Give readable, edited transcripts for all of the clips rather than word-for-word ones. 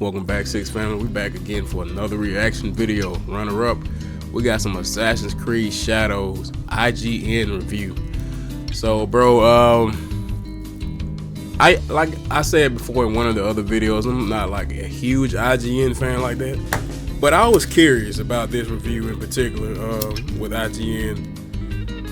Welcome back, Six Family. We back again for another reaction video. Runner up, we got some Assassin's Creed Shadows IGN review. So, bro, like I said before in one of the other videos, I'm not like a huge IGN fan like that, but I was curious about this review in particular with IGN.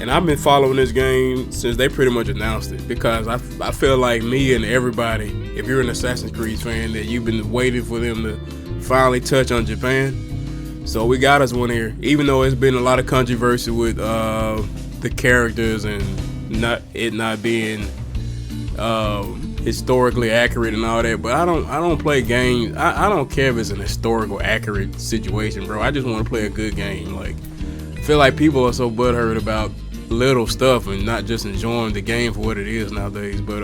And I've been following this game since they pretty much announced it, because I feel like me and everybody, if you're an Assassin's Creed fan, that you've been waiting for them to finally touch on Japan. So we got us one here, even though it's been a lot of controversy with the characters and not being historically accurate and all that. But I don't play games. I don't care if it's an historical accurate situation, bro. I just want to play a good game. Like, I feel like people are so butthurt about little stuff and not just enjoying the game for what it is nowadays. But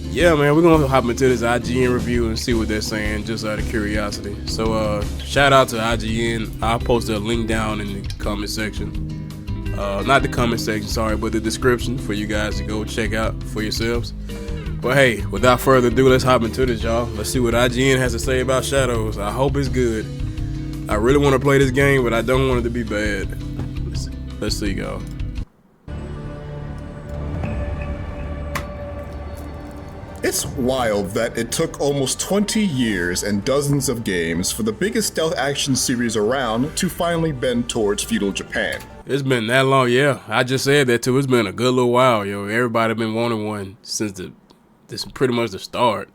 yeah, man, we're gonna hop into this IGN review and see what they're saying, just out of curiosity. So shout out to IGN. I'll post a link down in the comment section, not the comment section, sorry, but the description, for you guys to go check out for yourselves. But hey, without further ado, let's hop into this, y'all. Let's see what IGN has to say about Shadows. I hope it's good. I really want to play this game, but I don't want it to be bad. Let's see, y'all. It's wild that it took almost 20 years and dozens of games for the biggest stealth action series around to finally bend towards feudal Japan. It's been that long, yeah. I just said that too. It's been a good little while, yo. Everybody been wanting one since this is pretty much the start.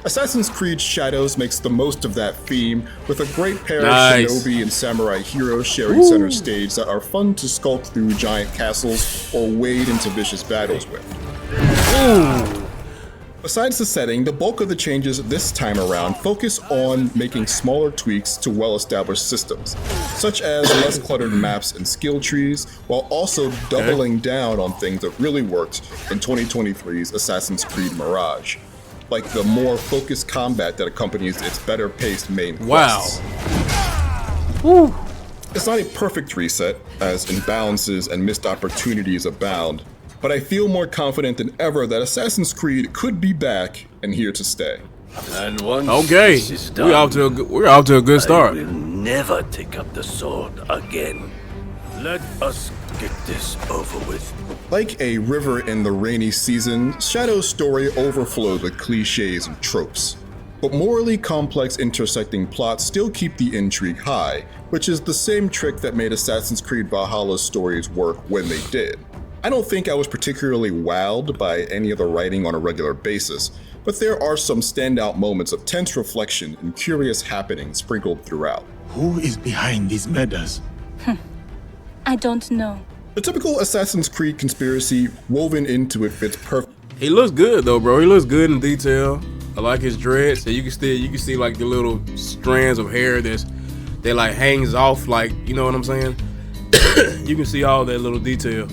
Assassin's Creed Shadows makes the most of that theme, with a great pair of shinobi and samurai heroes sharing center stage that are fun to skulk through giant castles or wade into vicious battles with. Besides the setting, the bulk of the changes this time around focus on making smaller tweaks to well-established systems, such as less cluttered maps and skill trees, while also doubling down on things that really worked in 2023's Assassin's Creed Mirage, like the more focused combat that accompanies its better-paced main quests. Wow. It's not a perfect reset, as imbalances and missed opportunities abound, but I feel more confident than ever that Assassin's Creed could be back and here to stay. And once okay, this is done, we're off to a good start. I will never take up the sword again. Let us get this over with. Like a river in the rainy season, Shadow's story overflows with cliches and tropes. But morally complex intersecting plots still keep the intrigue high, which is the same trick that made Assassin's Creed Valhalla's stories work when they did. I don't think I was particularly wowed by any of the writing on a regular basis, but there are some standout moments of tense reflection and curious happenings sprinkled throughout. Who is behind these murders? I don't know. The typical Assassin's Creed conspiracy woven into it fits perfect. He looks good though, bro. He looks good in detail. I like his dreads. So you can see like the little strands of hair that like hangs off, like, you know what I'm saying? You can see all that little detail.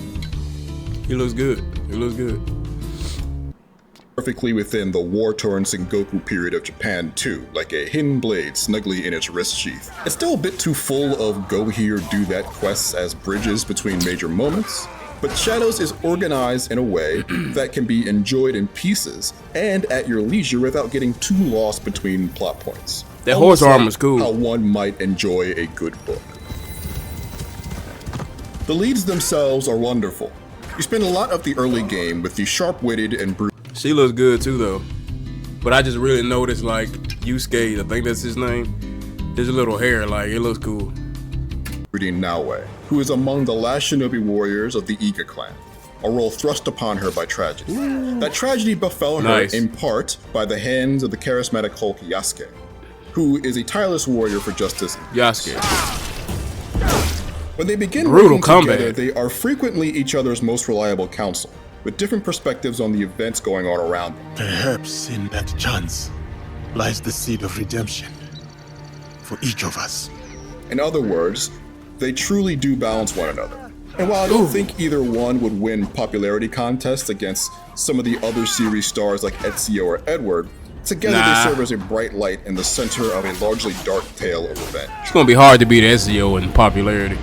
He looks good. He looks good. Perfectly within the war-torn Sengoku period of Japan too, like a hidden blade snugly in its wrist sheath. It's still a bit too full of go here, do that quests as bridges between major moments, but Shadows is organized in a way that can be enjoyed in pieces and at your leisure without getting too lost between plot points. That horse Almost armor's cool. How one might enjoy a good book. The leads themselves are wonderful. You spend a lot of the early game with the sharp-witted and She looks good too though. But I just really noticed, like, Yusuke, I think that's his name, his little hair, like, it looks cool. brooding Naoe, who is among the last shinobi warriors of the Iga clan, a role thrust upon her by tragedy. That tragedy befell her in part by the hands of the charismatic Hulk Yasuke, who is a tireless warrior for justice. Yasuke. When they begin Brutal working together, combat. they are frequently each other's most reliable counsel, with different perspectives on the events going on around them. Perhaps in that chance lies the seed of redemption for each of us. In other words, they truly do balance one another. And while I don't think either one would win popularity contests against some of the other series stars like Ezio or Edward, together they serve as a bright light in the center of a largely dark tale of revenge. It's gonna be hard to beat Ezio in popularity.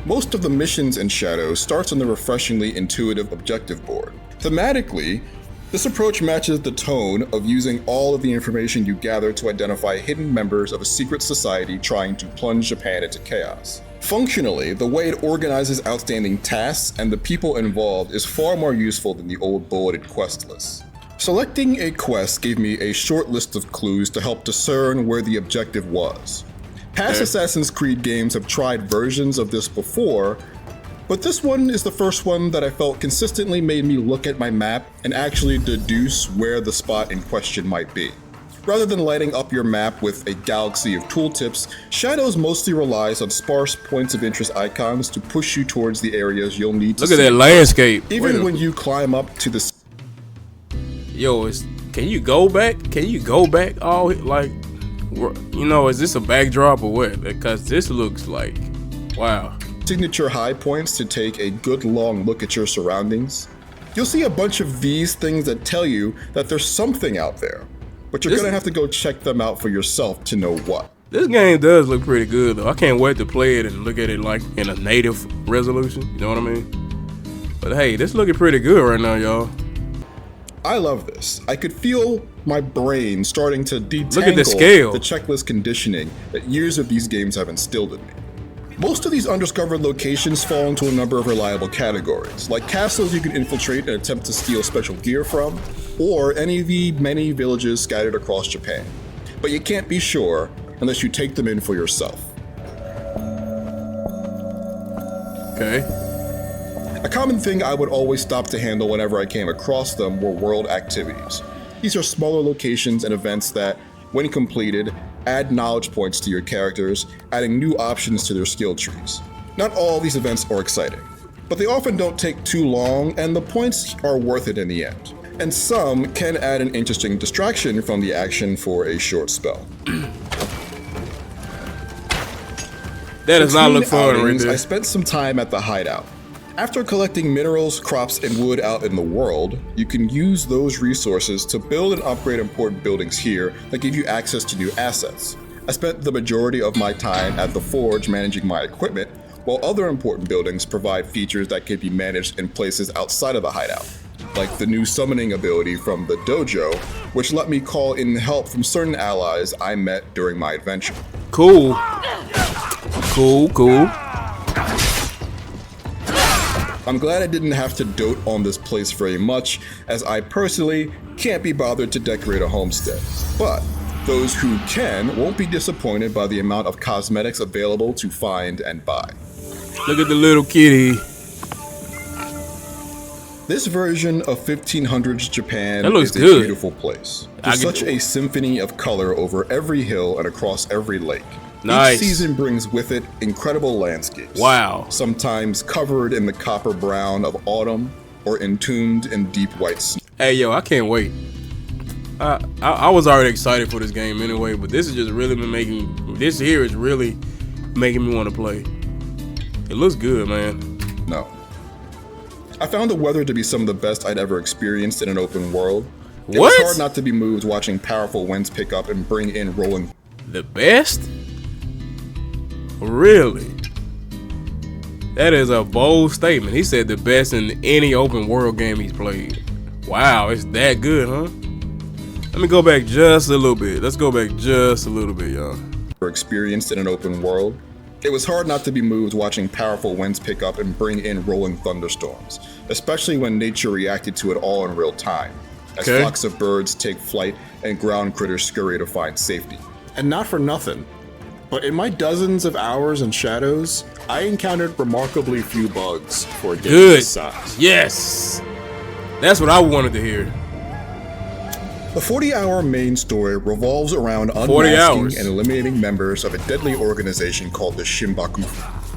Most of the missions in Shadows starts on the refreshingly intuitive objective board. Thematically, This approach matches the tone of using all of the information you gather to identify hidden members of a secret society trying to plunge Japan into chaos. Functionally, the way it organizes outstanding tasks and the people involved is far more useful than the old bulleted quest lists. Selecting a quest gave me a short list of clues to help discern where the objective was. Past Assassin's Creed games have tried versions of this before, but this one is the first one that I felt consistently made me look at my map and actually deduce where the spot in question might be. Rather than lighting up your map with a galaxy of tooltips, Shadows mostly relies on sparse points of interest icons to push you towards the areas you'll need to Look at that landscape. Even when you climb up to the... Yo, can you go back? Can you go back? Oh, like, you know, is this a backdrop or what? Because this looks like, wow. Signature high points to take a good long look at your surroundings. You'll see a bunch of these things that tell you that there's something out there, but you're gonna have to go check them out for yourself to know what. This game does look pretty good though. I can't wait to play it and look at it like in a native resolution, you know what I mean? But hey, this looking pretty good right now, y'all. I love this. I could feel my brain starting to detangle Look at the scale. the checklist conditioning that years of these games have instilled in me. Most of these undiscovered locations fall into a number of reliable categories, like castles you can infiltrate and attempt to steal special gear from, or any of the many villages scattered across Japan. But you can't be sure unless you take them in for yourself. Okay. A common thing I would always stop to handle whenever I came across them were world activities. These are smaller locations and events that, when completed, add knowledge points to your characters, adding new options to their skill trees. Not all these events are exciting, but they often don't take too long and the points are worth it in the end. And some can add an interesting distraction from the action for a short spell. That does not look fun right outings, there. I spent some time at the hideout. After collecting minerals, crops, and wood out in the world, you can use those resources to build and upgrade important buildings here that give you access to new assets. I spent the majority of my time at the forge managing my equipment, while other important buildings provide features that can be managed in places outside of the hideout, like the new summoning ability from the dojo, which let me call in help from certain allies I met during my adventure. Cool. Cool. I'm glad I didn't have to dote on this place very much, as I personally can't be bothered to decorate a homestead. But those who can won't be disappointed by the amount of cosmetics available to find and buy. Look at the little kitty. This version of 1500s Japan That looks is a good. beautiful place. There's such a symphony of color over every hill and across every lake. Nice. Each season brings with it incredible landscapes. Wow. Sometimes covered in the copper brown of autumn or entombed in deep white snow. Hey, yo, I can't wait. I was already excited for this game anyway, but this is just really this here is really making me want to play. It looks good, man. No. I found the weather to be some of the best I'd ever experienced in an open world. It was What? hard not to be moved watching powerful winds pick up and bring in rolling. The best? Really? That is a bold statement. He said the best in any open world game he's played. Wow, it's that good, huh? Let me go back just a little bit. Let's go back just a little bit, y'all. Experienced in an open world. It was hard not to be moved watching powerful winds pick up and bring in rolling thunderstorms, especially when nature reacted to it all in real time, as Okay. flocks of birds take flight and ground critters scurry to find safety. And not for nothing, but in my dozens of hours in Shadows, I encountered remarkably few bugs for a game Good. this size. Yes. That's what I wanted to hear. The 40-hour main story revolves around 40 unmasking hours. and eliminating members of a deadly organization called the Shinbaku.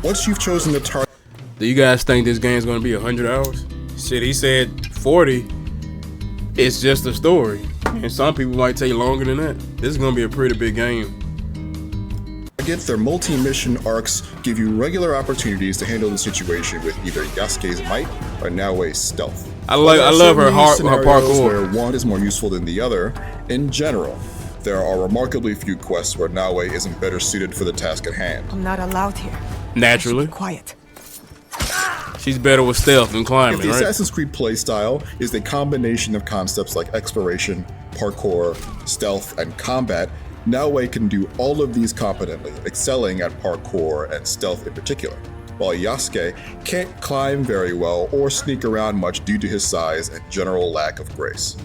Once you've chosen the target, Do you guys think this game's gonna be 100 hours? Shit, he said 40. It's just a story. And some people might take longer than that. This is gonna be a pretty big game. their multi-mission arcs give you regular opportunities to handle the situation with either Yasuke's might or Naoe's stealth. I love her Scenarios parkour. where one is more useful than the other. In general, there are remarkably few quests where Naoe isn't better suited for the task at hand. I'm not allowed here. Naturally. Quiet. She's better with stealth and climbing, If the right? Assassin's Creed playstyle is a combination of concepts like exploration, parkour, stealth, and combat, Naoe can do all of these competently, excelling at parkour and stealth in particular, while Yasuke can't climb very well or sneak around much due to his size and general lack of grace.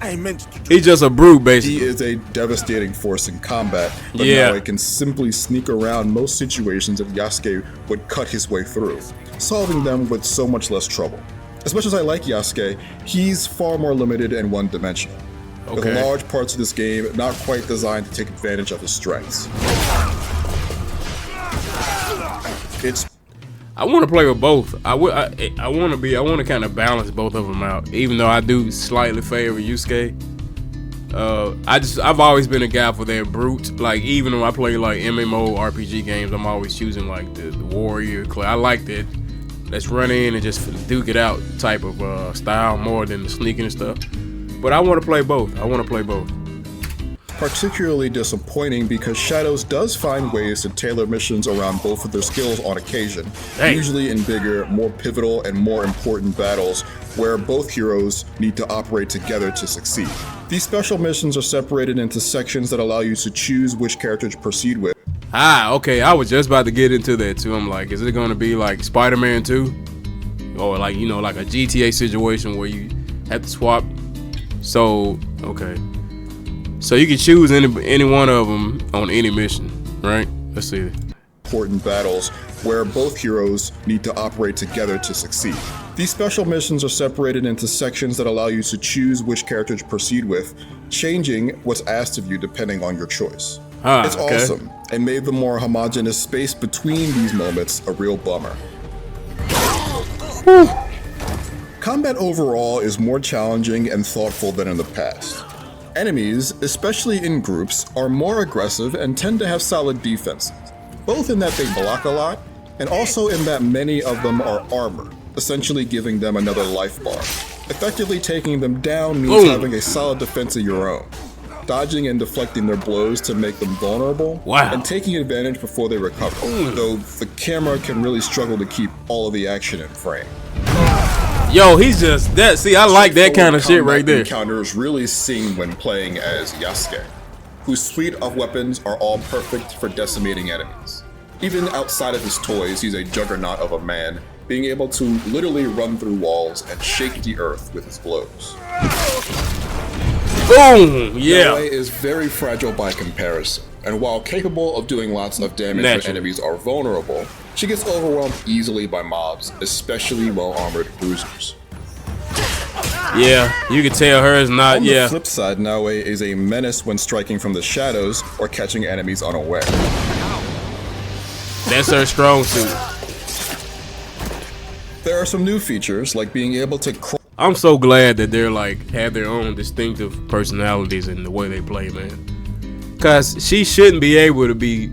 I meant to do. He's just a brute, basically. He is a devastating force in combat, but Yeah. Naoe can simply sneak around most situations that Yasuke would cut his way through, solving them with so much less trouble. As much as I like Yasuke, he's far more limited and one-dimensional, with Okay. large parts of this game not quite designed to take advantage of his strengths. It's I want to play with both. I want to kind of balance both of them out. Even though I do slightly favor Yusuke, I've always been a guy for their brute. Like even when I play like MMO RPG games, I'm always choosing like the warrior. I like that. Let's run in and just duke it out type of style more than the sneaking and stuff. But I want to play both. particularly disappointing because Shadows does find ways to tailor missions around both of their skills on occasion, Hey. usually in bigger, more pivotal, and more important battles where both heroes need to operate together to succeed. These special missions are separated into sections that allow you to choose which character to proceed with. Okay. I was just about to get into that too. I'm like, is it going to be like Spider-Man 2? Or like, like a GTA situation where you have to swap? So, okay. So you can choose any one of them on any mission, right? Let's see. Important battles where both heroes need to operate together to succeed. These special missions are separated into sections that allow you to choose which character to proceed with, changing what's asked of you depending on your choice. It's Okay. awesome, and made the more homogeneous space between these moments a real bummer. Combat overall is more challenging and thoughtful than in the past. Enemies, especially in groups, are more aggressive and tend to have solid defenses, both in that they block a lot, and also in that many of them are armored, essentially giving them another life bar. Effectively taking them down means Boom. having a solid defense of your own, dodging and deflecting their blows to make them vulnerable, Wow. and taking advantage before they recover, though the camera can really struggle to keep all of the action in frame. Yo, he's just that. See, I like that kind of shit Combat right there. Encounters really sing when playing as Yasuke, whose suite of weapons are all perfect for decimating enemies. Even outside of his toys, he's a juggernaut of a man, being able to literally run through walls and shake the earth with his blows. Boom! Yeah. Naoe is very fragile by comparison, and while capable of doing lots of damage when Naturally. enemies are vulnerable, she gets overwhelmed easily by mobs, especially well-armored bruisers. Yeah, you can tell her is not. On Yeah. the flip side, Naoe is a menace when striking from the shadows or catching enemies unaware. That's her strong suit. There are some new features, like being able to I'm so glad that they're like have their own distinctive personalities in the way they play, man. Cause she shouldn't be able to be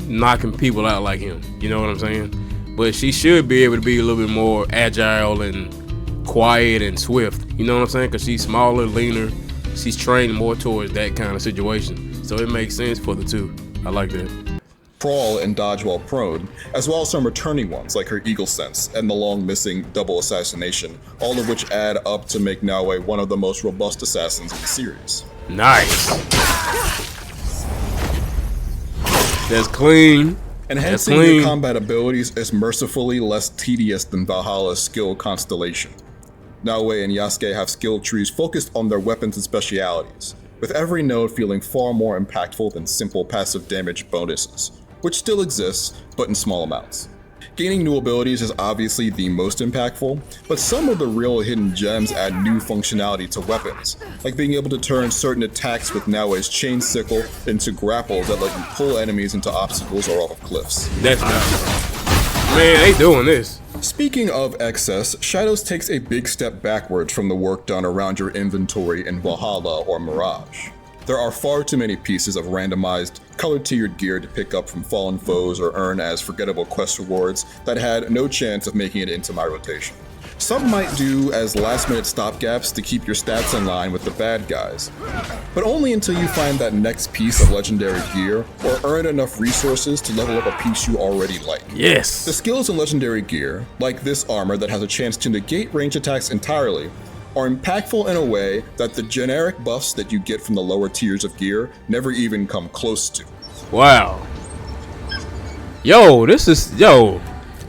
knocking people out like him. You know what I'm saying? But she should be able to be a little bit more agile and quiet and swift. You know what I'm saying? Cause she's smaller, leaner. She's trained more towards that kind of situation. So it makes sense for the two. I like that. crawl and dodge while prone, as well as some returning ones like her Eagle Sense and the long missing Double Assassination, all of which add up to make Naoe one of the most robust assassins in the series. Nice. That's clean. Enhancing clean. your combat abilities is mercifully less tedious than Valhalla's skill constellation. Naoe and Yasuke have skill trees focused on their weapons and specialities, with every node feeling far more impactful than simple passive damage bonuses, which still exists, but in small amounts. Gaining new abilities is obviously the most impactful, but some of the real hidden gems add new functionality to weapons, like being able to turn certain attacks with Naoe's chain sickle into grapples that let you pull enemies into obstacles or off of cliffs. That's nice. Man, they doing this. Speaking of excess, Shadows takes a big step backwards from the work done around your inventory in Valhalla or Mirage. There are far too many pieces of randomized, color-tiered gear to pick up from fallen foes or earn as forgettable quest rewards that had no chance of making it into my rotation. Some might do as last-minute stopgaps to keep your stats in line with the bad guys, but only until you find that next piece of legendary gear or earn enough resources to level up a piece you already like. Yes. The skills in legendary gear, like this armor that has a chance to negate range attacks entirely, are impactful in a way that the generic buffs that you get from the lower tiers of gear never even come close to. Wow. Yo,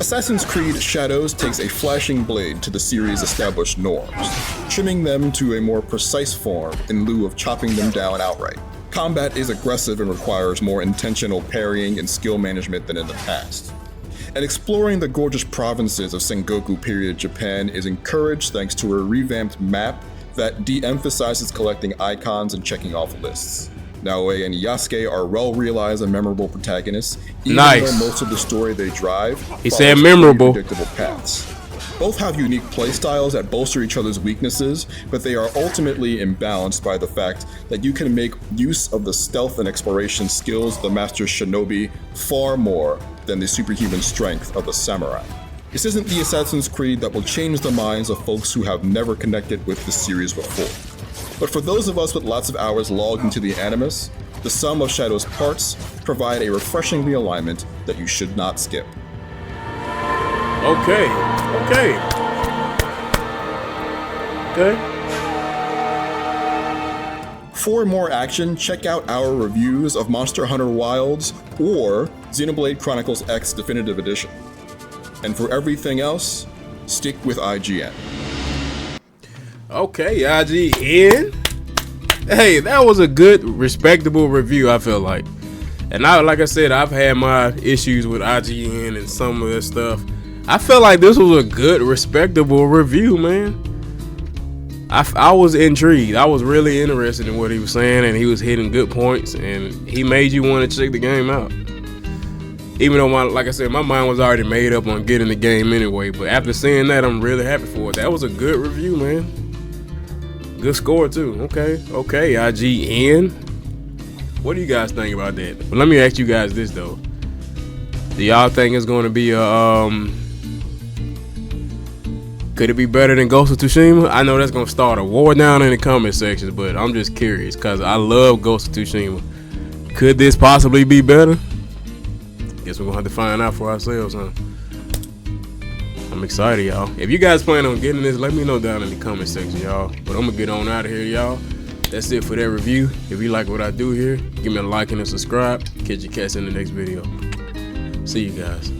Assassin's Creed Shadows takes a flashing blade to the series' established norms, trimming them to a more precise form in lieu of chopping them down outright. Combat is aggressive and requires more intentional parrying and skill management than in the past. And exploring the gorgeous provinces of Sengoku period Japan is encouraged thanks to a revamped map that de-emphasizes collecting icons and checking off lists. Naoe and Yasuke are well-realized and memorable protagonists, even though most of the story they drive said memorable. Predictable paths. Both have unique playstyles that bolster each other's weaknesses, but they are ultimately imbalanced by the fact that you can make use of the stealth and exploration skills of the Master Shinobi far more than the superhuman strength of the samurai. This isn't the Assassin's Creed that will change the minds of folks who have never connected with the series before. But for those of us with lots of hours logged into the Animus, the sum of Shadow's parts provide a refreshing realignment that you should not skip. Okay. For more action, check out our reviews of Monster Hunter Wilds or Xenoblade Chronicles X Definitive Edition. And for everything else, stick with IGN. Okay, IGN. Hey, that was a good, respectable review, I feel like. And like I said, I've had my issues with IGN and some of this stuff. I feel like this was a good, respectable review, man. I was intrigued. I was really interested in what he was saying, and he was hitting good points, and he made you want to check the game out. Even though, like I said, my mind was already made up on getting the game anyway. But after seeing that, I'm really happy for it. That was a good review, man. Good score too. Okay, IGN. What do you guys think about that? But let me ask you guys this though. Do y'all think it's going to be a could it be better than Ghost of Tsushima? I know that's going to start a war down in the comment sections, but I'm just curious because I love Ghost of Tsushima. Could this possibly be better? Guess we're going to have to find out for ourselves, huh? I'm excited, y'all. If you guys plan on getting this, let me know down in the comment section, y'all. But I'm going to get on out of here, y'all. That's it for that review. If you like what I do here, give me a like and a subscribe. Catch you cats in the next video. See you guys.